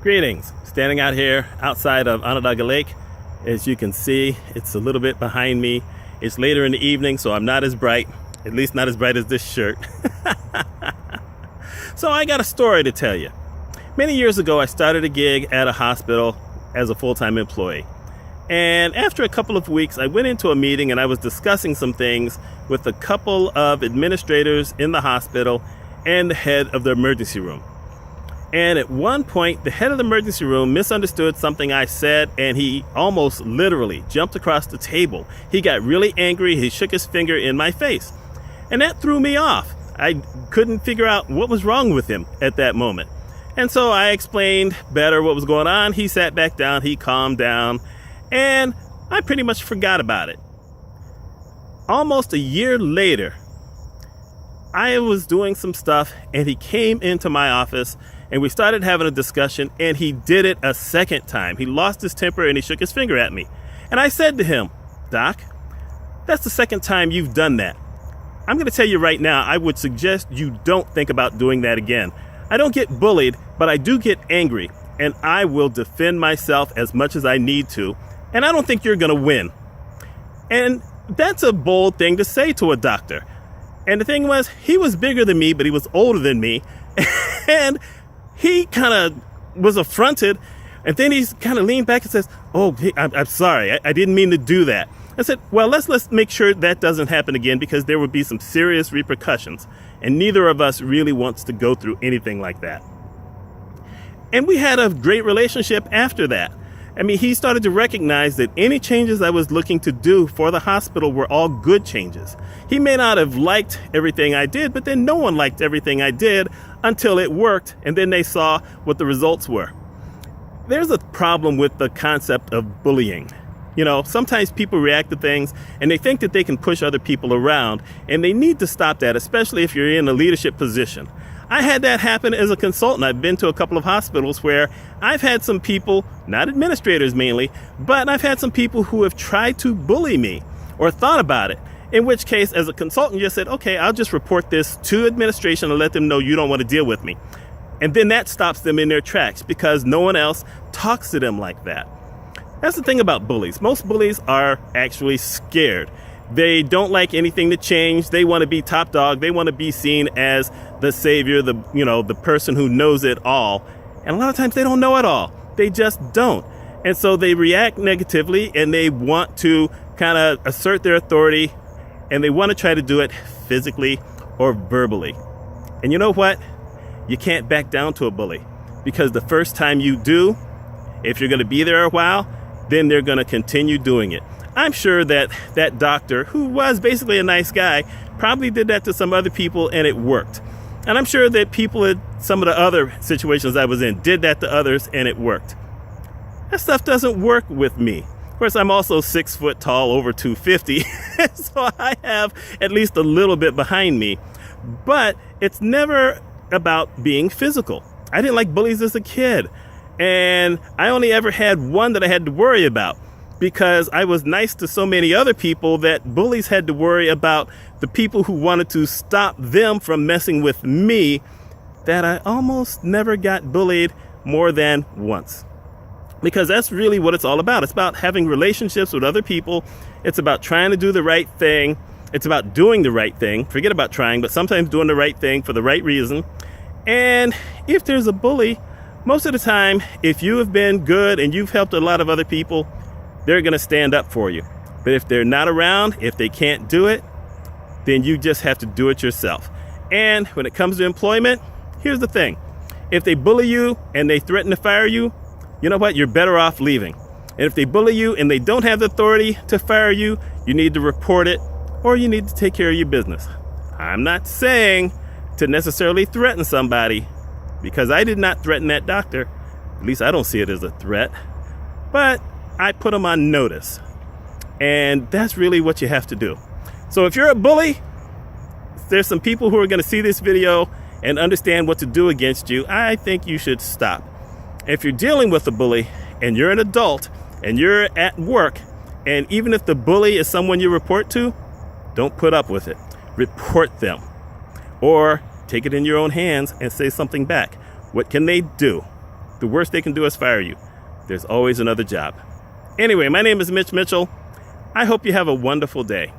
Greetings. Standing out here outside of Onondaga Lake. As you can see, it's a little bit behind me. It's later in the evening, so I'm not as bright, at least not as bright as this shirt. So I got a story to tell you. Many years ago, I started a gig at a hospital as a full-time employee. And after a couple of weeks, I went into a meeting and I was discussing some things with a couple of administrators in the hospital and the head of the emergency room. And at one point, the head of the emergency room misunderstood something I said, and he almost literally jumped across the table. He got really angry. He shook his finger in my face. And that threw me off. I couldn't figure out what was wrong with him at that moment. And so I explained better what was going on. He sat back down. He calmed down. And I pretty much forgot about it. Almost a year later, I was doing some stuff, and he came into my office, and we started having a discussion, and he did it a second time. He lost his temper, and he shook his finger at me. And I said to him, "Doc, that's the second time you've done that. I'm going to tell you right now, I would suggest you don't think about doing that again. I don't get bullied, but I do get angry, and I will defend myself as much as I need to, and I don't think you're going to win." And that's a bold thing to say to a doctor. And the thing was, he was bigger than me, but he was older than me. And he kind of was affronted. And then he kind of leaned back and says, "Oh, I'm sorry. I didn't mean to do that." I said, "Well, let's make sure that doesn't happen again, because there would be some serious repercussions. And neither of us really wants to go through anything like that." And we had a great relationship after that. I mean, he started to recognize that any changes I was looking to do for the hospital were all good changes. He may not have liked everything I did, but then no one liked everything I did until it worked, and then they saw what the results were. There's a problem with the concept of bullying. You know, sometimes people react to things and they think that they can push other people around, and they need to stop that, especially if you're in a leadership position. I had that happen as a consultant. I've been to a couple of hospitals where I've had some people, not administrators mainly, but I've had some people who have tried to bully me or thought about it. In which case, as a consultant, you just said, "Okay, I'll just report this to administration and let them know you don't want to deal with me." And then that stops them in their tracks because no one else talks to them like that. That's the thing about bullies. Most bullies are actually scared. They don't like anything to change. They want to be top dog. They want to be seen as the savior, the person who knows it all. And a lot of times they don't know it all. They just don't. And so they react negatively, and they want to kind of assert their authority, and they want to try to do it physically or verbally. And you know what? You can't back down to a bully, because the first time you do, if you're going to be there a while, then they're going to continue doing it. I'm sure that that doctor, who was basically a nice guy, probably did that to some other people, and it worked. And I'm sure that people at some of the other situations I was in did that to others, and it worked. That stuff doesn't work with me. Of course, I'm also 6 foot tall, over 250, so I have at least a little bit behind me. But it's never about being physical. I didn't like bullies as a kid, and I only ever had one that I had to worry about, because I was nice to so many other people that bullies had to worry about the people who wanted to stop them from messing with me, that I almost never got bullied more than once. Because that's really what it's all about. It's about having relationships with other people. It's about trying to do the right thing. It's about doing the right thing. Forget about trying, but sometimes doing the right thing for the right reason. And if there's a bully, most of the time, if you have been good and you've helped a lot of other people, they're going to stand up for you. But if they're not around, if they can't do it, then you just have to do it yourself. And when it comes to employment, here's the thing. If they bully you and they threaten to fire you, you know what? You're better off leaving. And if they bully you and they don't have the authority to fire you, you need to report it, or you need to take care of your business. I'm not saying to necessarily threaten somebody, because I did not threaten that doctor. At least I don't see it as a threat. But I put them on notice. And that's really what you have to do. So if you're a bully, there's some people who are going to see this video and understand what to do against you. I think you should stop. If you're dealing with a bully and you're an adult and you're at work, and even if the bully is someone you report to, don't put up with it. Report them. Or take it in your own hands and say something back. What can they do? The worst they can do is fire you. There's always another job. Anyway, my name is Mitch Mitchell. I hope you have a wonderful day.